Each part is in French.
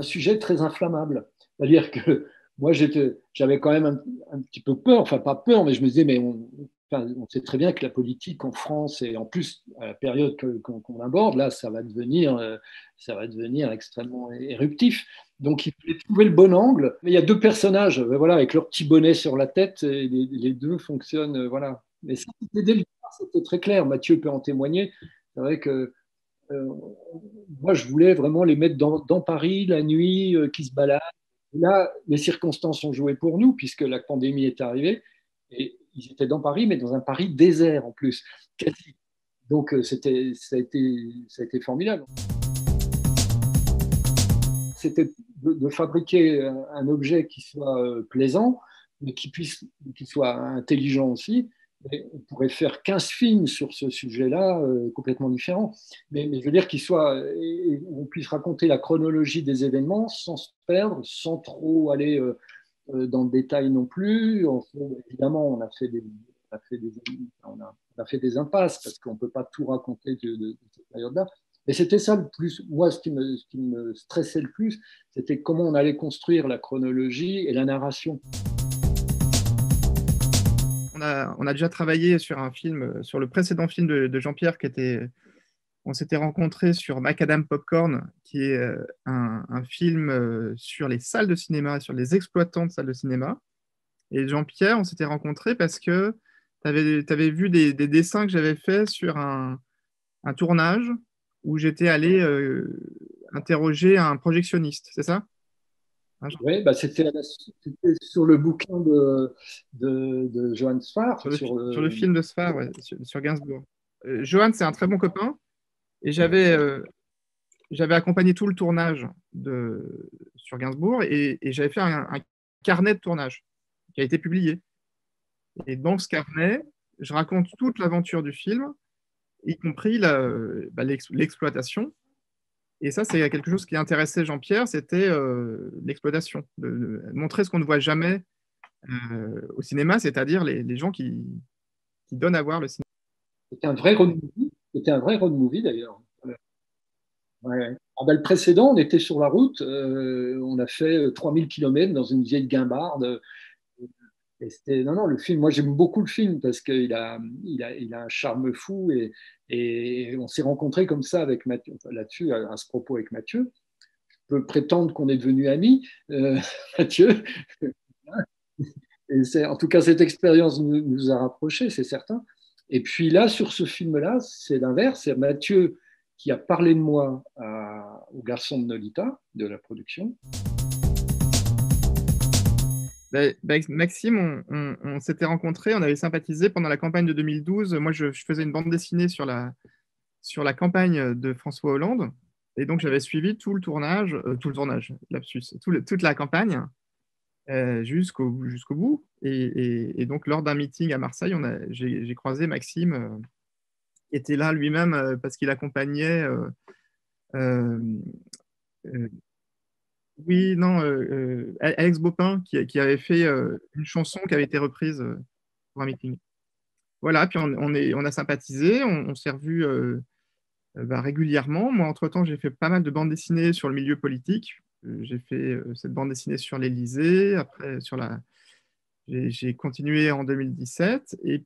un sujet très inflammable. C'est-à-dire que moi, j'avais quand même un petit peu peur, enfin pas peur, mais je me disais, mais enfin, on sait très bien que la politique en France, et en plus à la période qu'on aborde, là, ça va devenir extrêmement éruptif. Donc, il fallait trouver le bon angle. Mais il y a deux personnages, voilà, avec leur petit bonnet sur la tête, et les deux fonctionnent, voilà. Mais ça, dès le départ, c'était très clair. Mathieu peut en témoigner. C'est vrai que euh, moi, je voulais vraiment les mettre dans Paris la nuit, qui se baladent. Là, les circonstances ont joué pour nous, puisque la pandémie est arrivée. Et ils étaient dans Paris, mais dans un Paris désert en plus. Quasi. Donc, ça a été formidable. C'était de fabriquer un objet qui soit plaisant, mais qui soit intelligent aussi. Et on pourrait faire 15 films sur ce sujet-là, complètement différents. Mais je veux dire on puisse raconter la chronologie des événements sans se perdre, sans trop aller dans le détail non plus. Évidemment, on a fait des impasses parce qu'on ne peut pas tout raconter de cette période-là. Et c'était ça le plus, moi, ce qui me stressait le plus, c'était comment on allait construire la chronologie et la narration. On a déjà travaillé sur un film, sur le précédent film de Jean-Pierre on s'était rencontrés sur Macadam Popcorn, qui est un film sur les salles de cinéma, sur les exploitants de salles de cinéma. Et Jean-Pierre, on s'était rencontrés parce que tu avais vu des dessins que j'avais faits sur un tournage où j'étais allé interroger un projectionniste, c'est ça? Hein, Oui, bah c'était sur le bouquin de Johann Sfar. sur le film de Sfar, ouais, sur Gainsbourg. Johan, c'est un très bon copain. Et j'avais accompagné tout le tournage sur Gainsbourg et j'avais fait un carnet de tournage qui a été publié. Et dans ce carnet, je raconte toute l'aventure du film, y compris l'exploitation. Et ça, c'est quelque chose qui intéressait Jean-Pierre, c'était l'exploitation, de montrer ce qu'on ne voit jamais au cinéma, c'est-à-dire les gens qui donnent à voir le cinéma. C'était un vrai road movie. C'était un vrai road movie d'ailleurs. Ouais. Ah ben, le précédent, on était sur la route, on a fait 3000 km dans une vieille guimbarde. Et c'était, non, non, le film, moi j'aime beaucoup le film parce il a un charme fou et on s'est rencontrés comme ça avec Mathieu, enfin, là-dessus, à ce propos avec Mathieu. Je peux prétendre qu'on est devenus amis, Mathieu. En tout cas, cette expérience nous a rapprochés, c'est certain. Et puis là, sur ce film-là, c'est l'inverse. C'est Mathieu qui a parlé de moi au garçon de Nolita, de la production. Maxime, on s'était rencontrés, on avait sympathisé pendant la campagne de 2012. Moi, je faisais une bande dessinée sur la campagne de François Hollande. Et donc, j'avais suivi tout le tournage, lapsus, toute la campagne jusqu'au bout. Et donc, lors d'un meeting à Marseille, j'ai croisé Maxime, qui était là lui-même parce qu'il accompagnait. Euh, euh, oui, non, Alex Bopin, qui avait fait une chanson qui avait été reprise pour un meeting. Voilà, puis on a sympathisé, on s'est revus régulièrement. Moi, entre-temps, j'ai fait pas mal de bandes dessinées sur le milieu politique. J'ai fait cette bande dessinée sur l'Élysée, après j'ai continué en 2017, et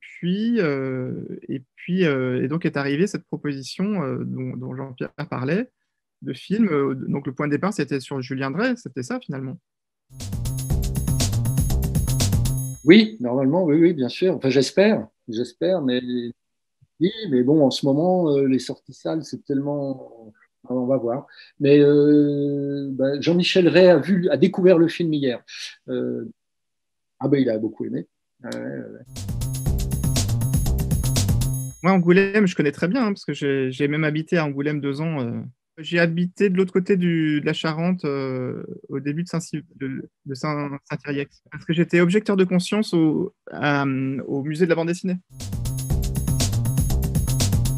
donc est arrivée cette proposition dont Jean-Pierre parlait, de film. Donc le point de départ, c'était sur Julien Drey, c'était ça finalement. Oui, normalement, oui, oui, bien sûr. Enfin, j'espère, mais oui, mais bon, en ce moment, les sorties salles, c'est tellement. On va voir. Mais ben, Jean-Michel Ray a découvert le film hier. Ah ben, il a beaucoup aimé. Ouais, ouais, ouais. Moi, Angoulême, je connais très bien, hein, parce que j'ai même habité à Angoulême 2 ans. J'ai habité de l'autre côté de la Charente au début de Saint-Yrieix, parce que j'étais objecteur de conscience au musée de la bande dessinée.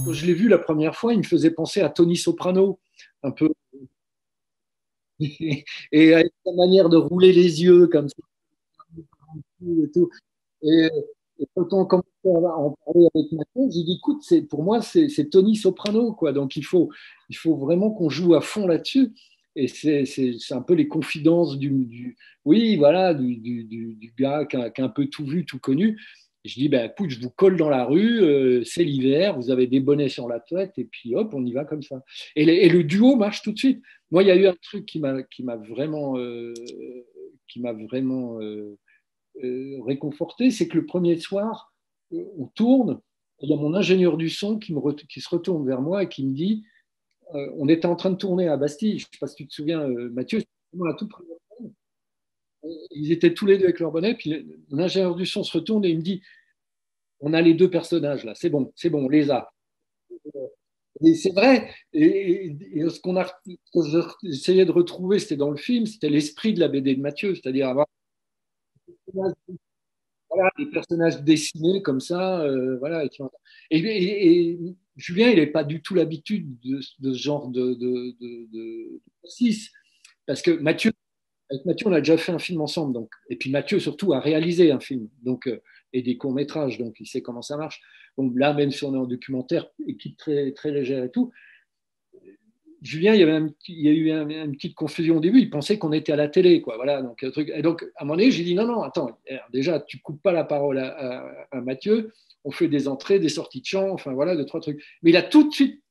Quand je l'ai vu la première fois, il me faisait penser à Tony Soprano, un peu. Et avec sa manière de rouler les yeux comme ça et tout. Et, et quand on commençait à en parler avec Mathieu, j'ai dit, écoute, pour moi, c'est Tony Soprano, quoi. Donc il faut vraiment qu'on joue à fond là-dessus. Et c'est un peu les confidences oui, voilà, du gars qui a un peu tout vu, tout connu. Et je dis, ben, écoute, je vous colle dans la rue, c'est l'hiver, vous avez des bonnets sur la tête, et puis hop, on y va comme ça. Et le duo marche tout de suite. Moi, il y a eu un truc qui m'a vraiment réconforté, c'est que le premier soir, on tourne, et il y a mon ingénieur du son qui se retourne vers moi et qui me dit, on était en train de tourner à Bastille, je ne sais pas si tu te souviens, Mathieu, c'était vraiment la toute première fois. Ils étaient tous les deux avec leur bonnet, puis l'ingénieur du son se retourne et il me dit, on a les deux personnages là, c'est bon, on les a. Et c'est vrai, et ce que j'essayais de retrouver, c'était dans le film, c'était l'esprit de la BD de Mathieu, c'est-à-dire avoir voilà, des personnages dessinés comme ça, voilà. Et Julien, il n'avait pas du tout l'habitude de ce genre d'exercice, parce que avec Mathieu, on a déjà fait un film ensemble, donc, et puis Mathieu surtout a réalisé un film, donc et des courts métrages, donc il sait comment ça marche. Donc là, même si on est en documentaire, équipe très très légère et tout, Julien, il y a eu une petite confusion au début. Il pensait qu'on était à la télé, quoi. Voilà. Donc, et donc, à un moment donné, j'ai dit non, non, attends. Déjà, tu coupes pas la parole à Mathieu. On fait des entrées, des sorties de chant, enfin voilà, deux trois trucs. Mais il a tout de suite,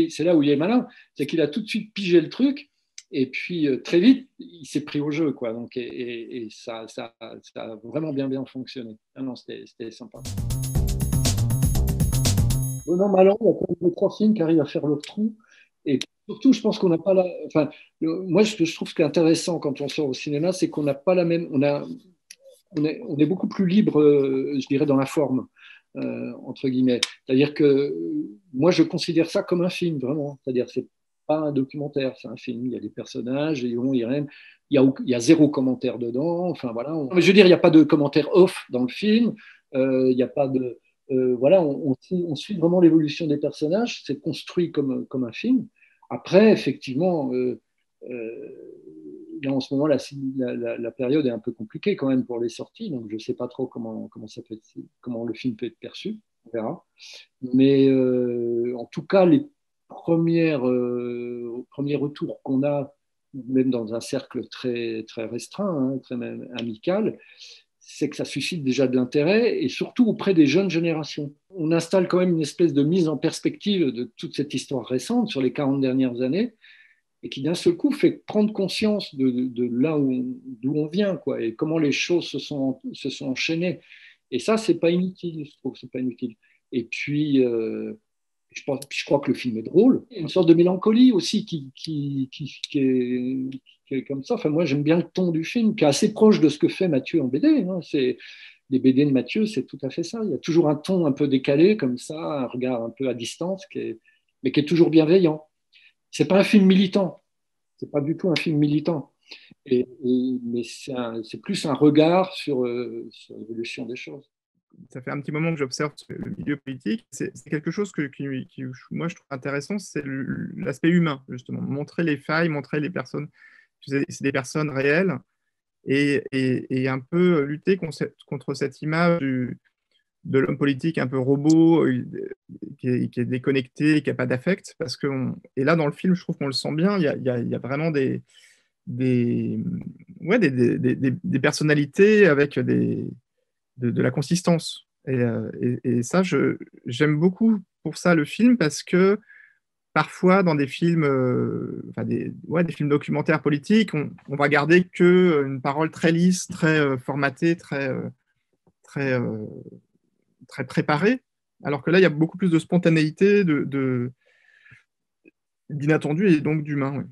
c'est là où il est malin, c'est qu'il a tout de suite pigé le truc. Et puis très vite, il s'est pris au jeu, quoi. Donc, et ça a vraiment bien fonctionné. Ah non, c'était sympa. Bon, an, mal an, il y a quand même deux, trois films qui arrivent à faire leur trou. Et surtout, je pense qu'on n'a pas la. Enfin, moi, ce que je trouve qui est intéressant quand on sort au cinéma, c'est qu'on n'a pas la même. On est beaucoup plus libre, je dirais, dans la forme, entre guillemets. C'est-à-dire que moi, je considère ça comme un film, vraiment. C'est-à-dire que c'est pas un documentaire, c'est un film. Il y a des personnages, ils vont, ils règnent. Il y a zéro commentaire dedans. Enfin, voilà. Je veux dire, il n'y a pas de commentaire off dans le film. Il n'y a pas de. Voilà, on suit vraiment l'évolution des personnages. C'est construit comme un film. Après, effectivement, là, en ce moment, la période est un peu compliquée quand même pour les sorties, donc je ne sais pas trop comment le film peut être perçu, on verra. Mais en tout cas, les premiers retours qu'on a, même dans un cercle très, très restreint, hein, très même amical, c'est que ça suscite déjà de l'intérêt et surtout auprès des jeunes générations. On installe quand même une espèce de mise en perspective de toute cette histoire récente sur les 40 dernières années et qui d'un seul coup fait prendre conscience de là d'où on vient, quoi, et comment les choses se sont enchaînées. Et ça, c'est pas inutile, je trouve, c'est pas inutile. Et puis, je crois que le film est drôle. Il y a une sorte de mélancolie aussi qui est comme ça. Enfin, moi, j'aime bien le ton du film, qui est assez proche de ce que fait Mathieu en BD. Hein. Les BD de Mathieu, c'est tout à fait ça. Il y a toujours un ton un peu décalé, comme ça, un regard un peu à distance, mais qui est toujours bienveillant. C'est pas un film militant. C'est pas du tout un film militant. Mais c'est plus un regard sur l'évolution des choses. Ça fait un petit moment que j'observe le milieu politique. C'est quelque chose moi, je trouve intéressant, c'est l'aspect humain, justement. Montrer les failles, montrer les personnes, c'est des personnes réelles, et un peu lutter contre cette image de l'homme politique un peu robot, qui est déconnecté, qui n'a pas d'affect. Et là, dans le film, je trouve qu'on le sent bien. Il y a vraiment ouais, des personnalités avec de la consistance. Et ça, j'aime beaucoup pour ça le film, parce que parfois dans des films, enfin ouais, des films documentaires politiques, on va garder que une parole très lisse, très formatée, très, très préparée, alors que là, il y a beaucoup plus de spontanéité, d'inattendu et donc d'humain. Ouais.